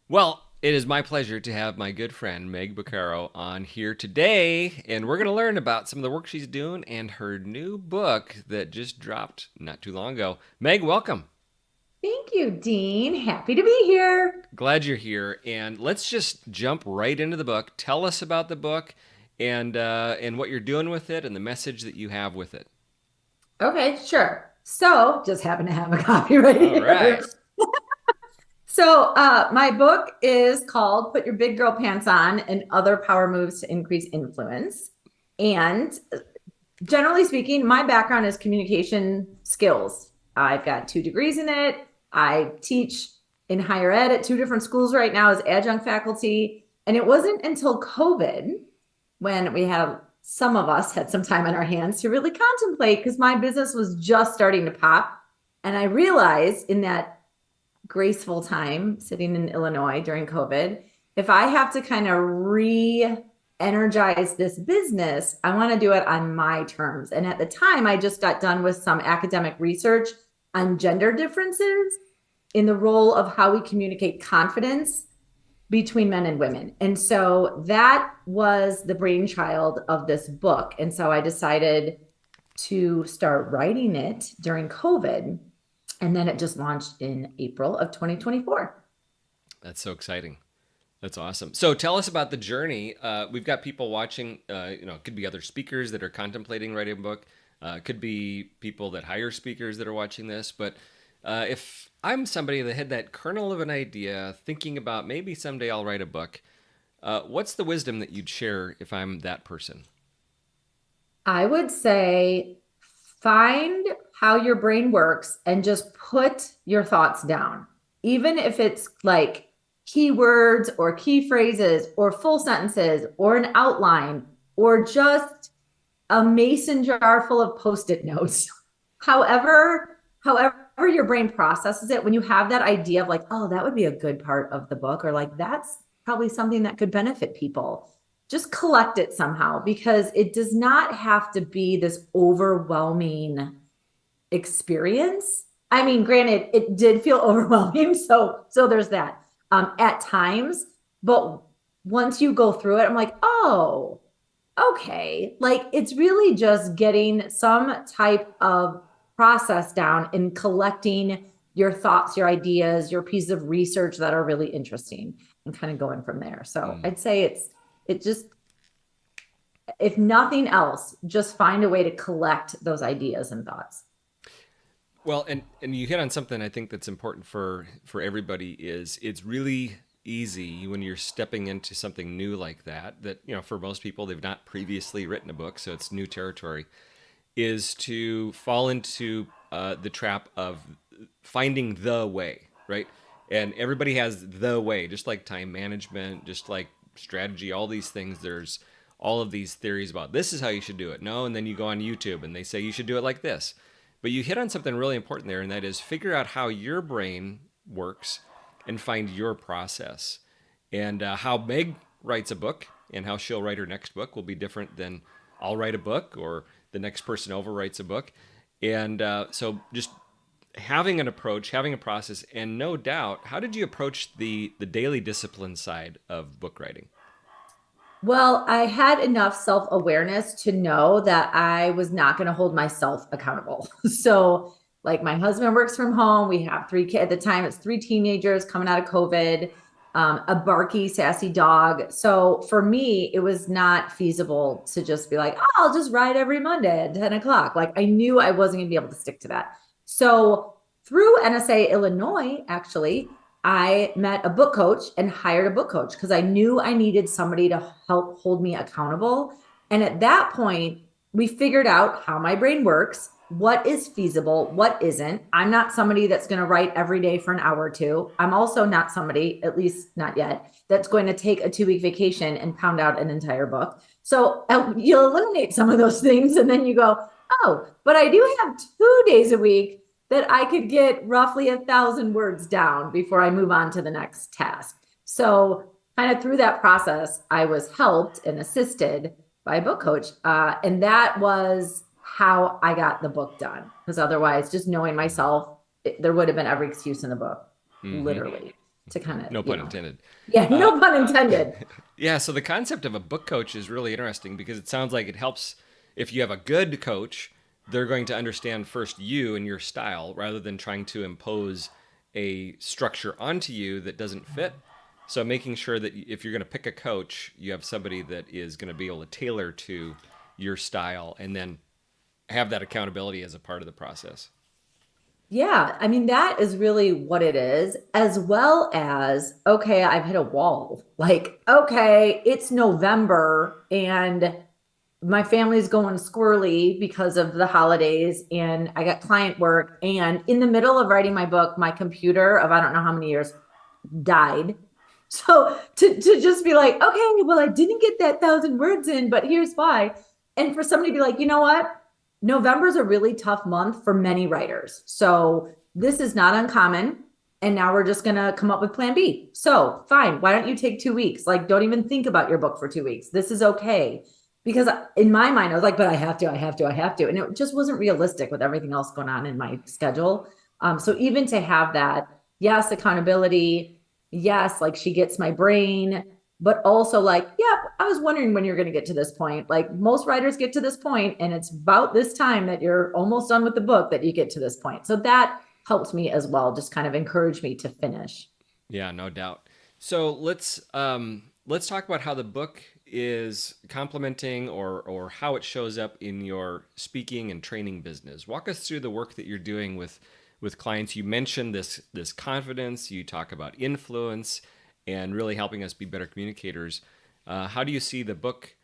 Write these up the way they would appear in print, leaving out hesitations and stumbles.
Well, it is my pleasure to have my good friend Meg Bucaro on here today, and we're going to learn about some of the work she's doing and her new book that just dropped not too long ago. Meg, welcome. Thank you, Dean. Happy to be here. Glad you're here, and let's just jump right into the book. Tell us about the book and what you're doing with it and the message that you have with it. Okay, sure. So, just happen to have a copy right All right. here. My book is called Put Your Big Girl Pants On and Other Power Moves to Increase Influence. And generally speaking, my background is communication skills. I've got 2 degrees in it. I teach in higher ed at 2 different schools right now as adjunct faculty. And it wasn't until COVID when some of us had some time on our hands to really contemplate because my business was just starting to pop. And I realized in that graceful time sitting in Illinois during COVID, if I have to kind of energize this business, I want to do it on my terms. And at the time, I just got done with some academic research on gender differences in the role of how we communicate confidence between men and women. And so that was the brainchild of this book. And so I decided to start writing it during COVID. And then it just launched in April of 2024. That's so exciting. That's awesome. So tell us about the journey. We've got people watching. It could be other speakers that are contemplating writing a book. Could be people that hire speakers that are watching this. But if I'm somebody that had that kernel of an idea, thinking about maybe someday I'll write a book, what's the wisdom that you'd share if I'm that person? I would say find how your brain works and just put your thoughts down. Even if it's like keywords or key phrases or full sentences or an outline or just a mason jar full of post-it notes. However your brain processes it, when you have that idea of like, oh, that would be a good part of the book, or like that's probably something that could benefit people, just collect it somehow because it does not have to be this overwhelming experience. I mean, granted, it did feel overwhelming, so there's that at times, but once you go through it, I'm like, oh, okay. Like it's really just getting some type of process down and collecting your thoughts, your ideas, your pieces of research that are really interesting and kind of going from there. So Mm. I'd say it just, if nothing else, just find a way to collect those ideas and thoughts. Well, and you hit on something I think that's important for everybody is it's really easy when you're stepping into something new like that for most people they've not previously written a book, so it's new territory, is to fall into the trap of finding the way, right? And everybody has the way, just like time management, just like strategy, all these things. There's all of these theories about this is how you should do it. No, and then you go on YouTube and they say you should do it like this. But you hit on something really important there, and that is figure out how your brain works and find your process. And how Meg writes a book and how she'll write her next book will be different than I'll write a book or the next person over writes a book. And so just having an approach, having a process, and no doubt, how did you approach the daily discipline side of book writing? Well, I had enough self awareness to know that I was not going to hold myself accountable. So, like, my husband works from home. We have 3 kids at the time, it's 3 teenagers coming out of COVID, a barky, sassy dog. So, for me, it was not feasible to just be like, oh, I'll just ride every Monday at 10 o'clock. Like, I knew I wasn't going to be able to stick to that. So, through NSA Illinois, actually, I met a book coach and hired a book coach because I knew I needed somebody to help hold me accountable. And at that point, we figured out how my brain works, what is feasible, what isn't. I'm not somebody that's going to write every day for an hour or two. I'm also not somebody, at least not yet, that's going to take a 2 week vacation and pound out an entire book. So you'll eliminate some of those things and then you go, oh, but I do have 2 days a week that I could get roughly 1,000 words down before I move on to the next task. So, kind of through that process, I was helped and assisted by a book coach. And that was how I got the book done. Because otherwise, just knowing myself, there would have been every excuse in the book, Mm-hmm. literally. to kind of, No pun intended. yeah, Uh, no pun intended. yeah, so the concept of a book coach is really interesting because it sounds like it helps if you have a good coach, they're going to understand first you and your style rather than trying to impose a structure onto you that doesn't fit. So making sure that if you're going to pick a coach, you have somebody that is going to be able to tailor to your style and then have that accountability as a part of the process. Yeah, I mean, that is really what it is, as well as, okay, I've hit a wall. Like, okay, it's November and my family's going squirrely because of the holidays, and I got client work. And in the middle of writing my book, my computer of I don't know how many years died. So to just be like, okay, well, I didn't get that 1,000 words in, but here's why. And for somebody to be like, you know what? November's a really tough month for many writers. So this is not uncommon. And now we're just gonna come up with plan B. So fine, why don't you take 2 weeks? Like, don't even think about your book for 2 weeks. This is okay. Because in my mind, I was like, but I have to, I have to, I have to. And it just wasn't realistic with everything else going on in my schedule. So even to have that, yes, accountability, yes, like she gets my brain, but also like, yeah, I was wondering when you're going to get to this point. Like most writers get to this point, and it's about this time that you're almost done with the book that you get to this point. So that helped me as well, just kind of encourage me to finish. Yeah, no doubt. So let's talk about how the book is complementing or how it shows up in your speaking and training business. Walk us through the work that you're doing with clients. You mentioned this confidence. You talk about influence and really helping us be better communicators. How do you see the book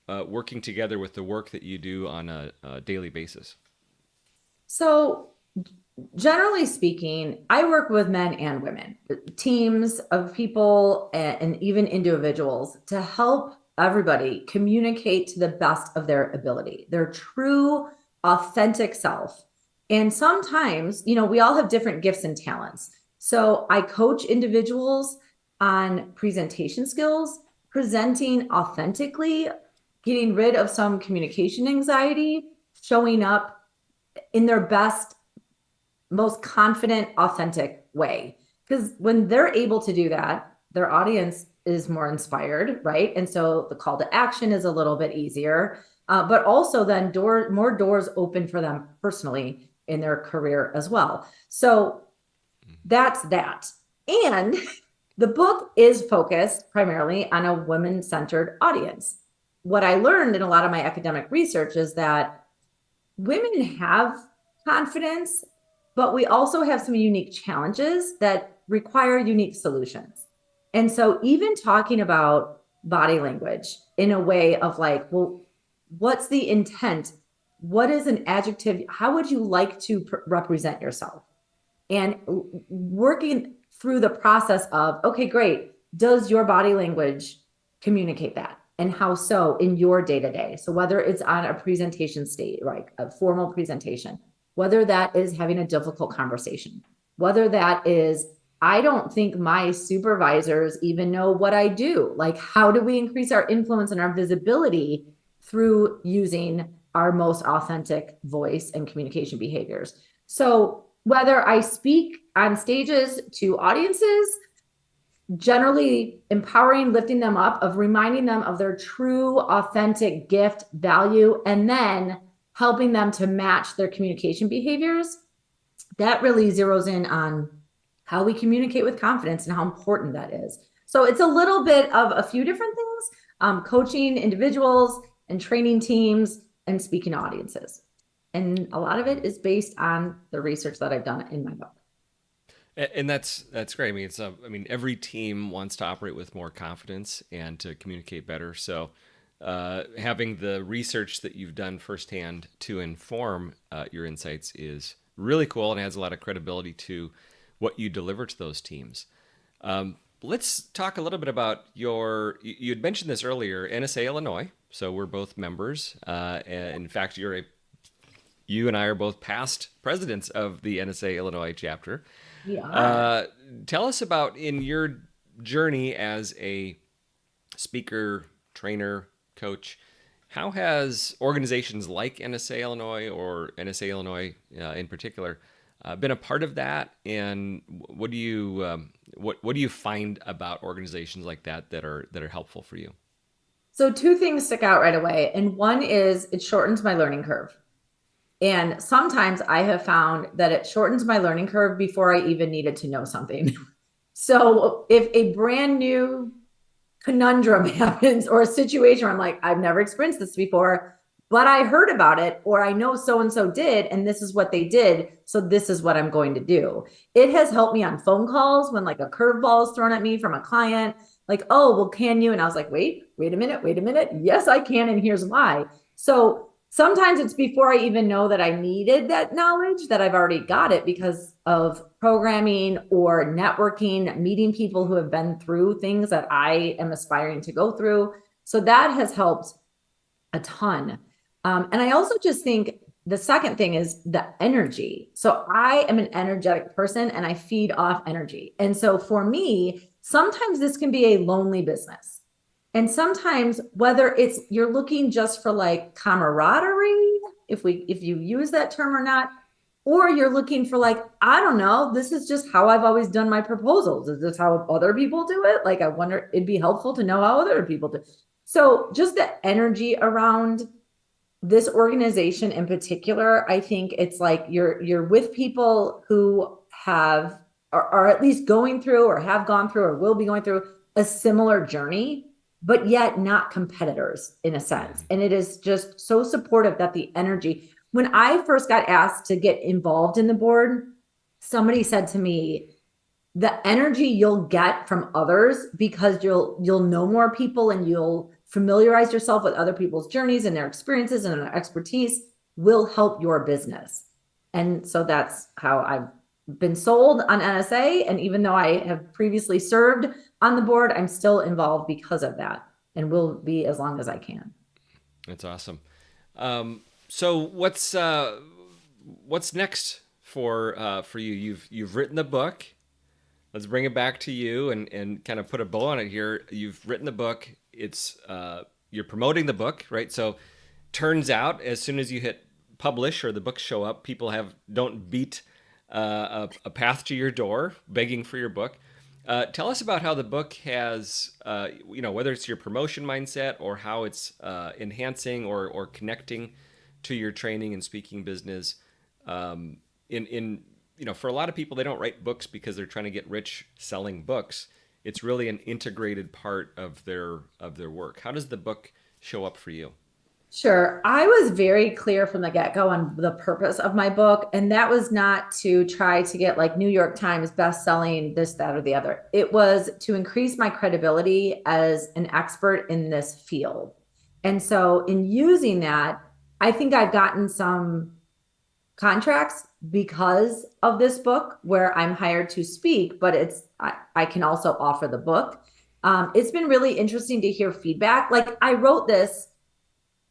working together with the work that you do on a daily basis? So generally speaking, I work with men and women, teams of people, and even individuals to help everybody communicate to the best of their ability, their true, authentic self. And sometimes, we all have different gifts and talents. So I coach individuals on presentation skills, presenting authentically, getting rid of some communication anxiety, showing up in their best, most confident, authentic way. Because when they're able to do that, their audience is more inspired, right? And so the call to action is a little bit easier, but also then more doors open for them personally in their career as well. So that's that. And the book is focused primarily on a women-centered audience. What I learned in a lot of my academic research is that women have confidence, but we also have some unique challenges that require unique solutions. And so, even talking about body language in a way of like, well, what's the intent? What is an adjective? How would you like to represent yourself? And working through the process of, okay, great. Does your body language communicate that? And how so in your day to day? So, whether it's on a presentation state, like a formal presentation, whether that is having a difficult conversation, whether that is, I don't think my supervisors even know what I do. Like, how do we increase our influence and our visibility through using our most authentic voice and communication behaviors? So, whether I speak on stages to audiences, generally empowering, lifting them up, of reminding them of their true, authentic gift, value, and then helping them to match their communication behaviors, that really zeroes in on how we communicate with confidence and how important that is. So it's a little bit of a few different things, coaching individuals and training teams and speaking audiences. And a lot of it is based on the research that I've done in my book. And that's great. I mean, I mean, every team wants to operate with more confidence and to communicate better. So, having the research that you've done firsthand to inform your insights is really cool and adds a lot of credibility to what you deliver to those teams. Let's talk a little bit about you had mentioned this earlier, NSA Illinois. So we're both members. And in fact, you and I are both past presidents of the NSA Illinois chapter. We are. Tell us about in your journey as a speaker, trainer, coach. How has organizations like NSA Illinois or NSA Illinois in particular been a part of that, and what do you what do you find about organizations like that that are helpful for you? So two things stick out right away. And one is it shortens my learning curve. And sometimes I have found that it shortens my learning curve before I even needed to know something. So if a brand new conundrum happens or a situation where I'm like, I've never experienced this before, but I heard about it, or I know so and so did, and this is what they did. So this is what I'm going to do. It has helped me on phone calls when like a curveball is thrown at me from a client, like, oh, well, can you? And I was like, wait a minute, wait a minute. Yes, I can. And here's why. So sometimes it's before I even know that I needed that knowledge that I've already got it because of programming or networking, meeting people who have been through things that I am aspiring to go through. So that has helped a ton. And I also just think the second thing is the energy. So I am an energetic person and I feed off energy. And so for me, sometimes this can be a lonely business. And sometimes whether it's you're looking just for like camaraderie, if you use that term or not, or you're looking for like, I don't know, this is just how I've always done my proposals. Is this how other people do it? Like I wonder it'd be helpful to know how other people do. So just the energy around this organization in particular, I think it's like you're with people who have are at least going through or have gone through or will be going through a similar journey, but yet not competitors in a sense. Mm-hmm. And it is just so supportive that the energy. When I first got asked to get involved in the board, somebody said to me, the energy you'll get from others because you'll know more people and you'll familiarize yourself with other people's journeys and their experiences and their expertise will help your business. And so that's how I've been sold on NSA. And even though I have previously served on the board, I'm still involved because of that and will be as long as I can. That's awesome. So what's next for you? You've written the book. Let's bring it back to you and kind of put a bow on it here. You've written the book. It's you're promoting the book, right? So turns out as soon as you hit publish or the books show up, people have don't beat a path to your door begging for your book. Tell us about how the book has, whether it's your promotion mindset or how it's enhancing or connecting to your training and speaking business. In for a lot of people, they don't write books because they're trying to get rich selling books. It's really an integrated part of their work. How does the book show up for you? Sure. I was very clear from the get-go on the purpose of my book, and that was not to try to get like New York Times best-selling this, that, or the other. It was to increase my credibility as an expert in this field. And so in using that, I think I've gotten some contracts because of this book where I'm hired to speak, but I can also offer the book. It's been really interesting to hear feedback. Like I wrote this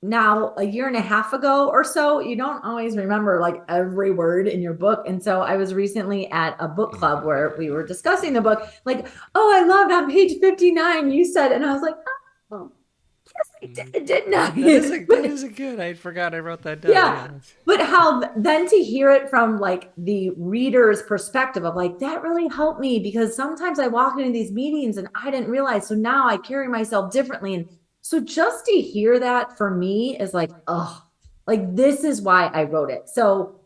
now a year and a half ago or so. You don't always remember like every word in your book. And so I was recently at a book club where we were discussing the book, like, oh, I loved on page 59, you said, and I was like, oh, yes, I did, didn't I? That is a good. I forgot I wrote that down. Yeah. Yeah. But how then to hear it from like the reader's perspective of like, that really helped me because sometimes I walk into these meetings and I didn't realize. So now I carry myself differently. And so just to hear that for me is like, oh, like this is why I wrote it. So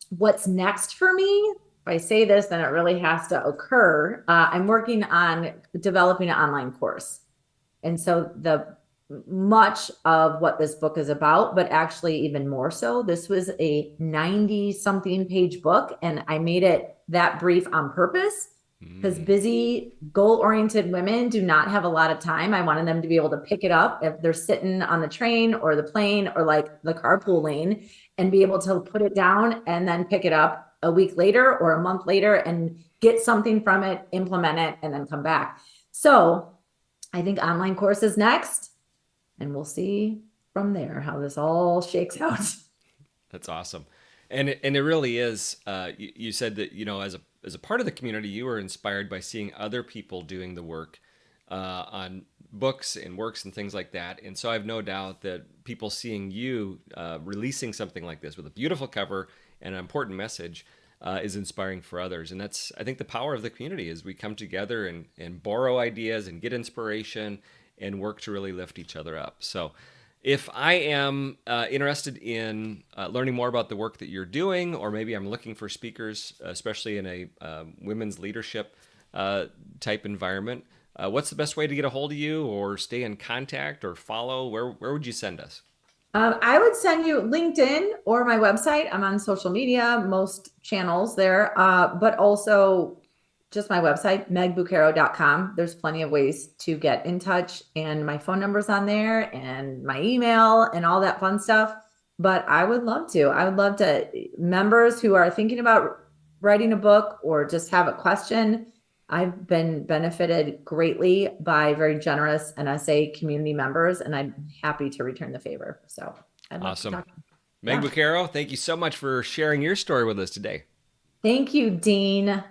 what's next for me? If I say this, then it really has to occur. I'm working on developing an online course. And so the much of what this book is about, but actually even more so, this was a 90 something page book. And I made it that brief on purpose because Mm. busy, goal oriented women do not have a lot of time. I wanted them to be able to pick it up if they're sitting on the train or the plane or like the carpool lane and be able to put it down and then pick it up a week later or a month later and get something from it, implement it, and then come back. So I think online course is next, and we'll see from there how this all shakes out. That's awesome, and it really is. You said that as a part of the community, you were inspired by seeing other people doing the work on books and works and things like that. And so I have no doubt that people seeing you releasing something like this with a beautiful cover and an important message is inspiring for others. And that's, I think, the power of the community is we come together and borrow ideas and get inspiration and work to really lift each other up. So if I am interested in learning more about the work that you're doing, or maybe I'm looking for speakers, especially in a women's leadership type environment, what's the best way to get a hold of you or stay in contact or follow? Where would you send us? I would send you LinkedIn or my website. I'm on social media, most channels there, but also just my website, megbucaro.com. There's plenty of ways to get in touch, and my phone number's on there and my email and all that fun stuff. But I would love to. I would love to, members who are thinking about writing a book or just have a question. I've been benefited greatly by very generous NSA community members, and I'm happy to return the favor. So I'd love to Awesome. talk. Meg Yeah. Bucaro, thank you so much for sharing your story with us today. Thank you, Dean.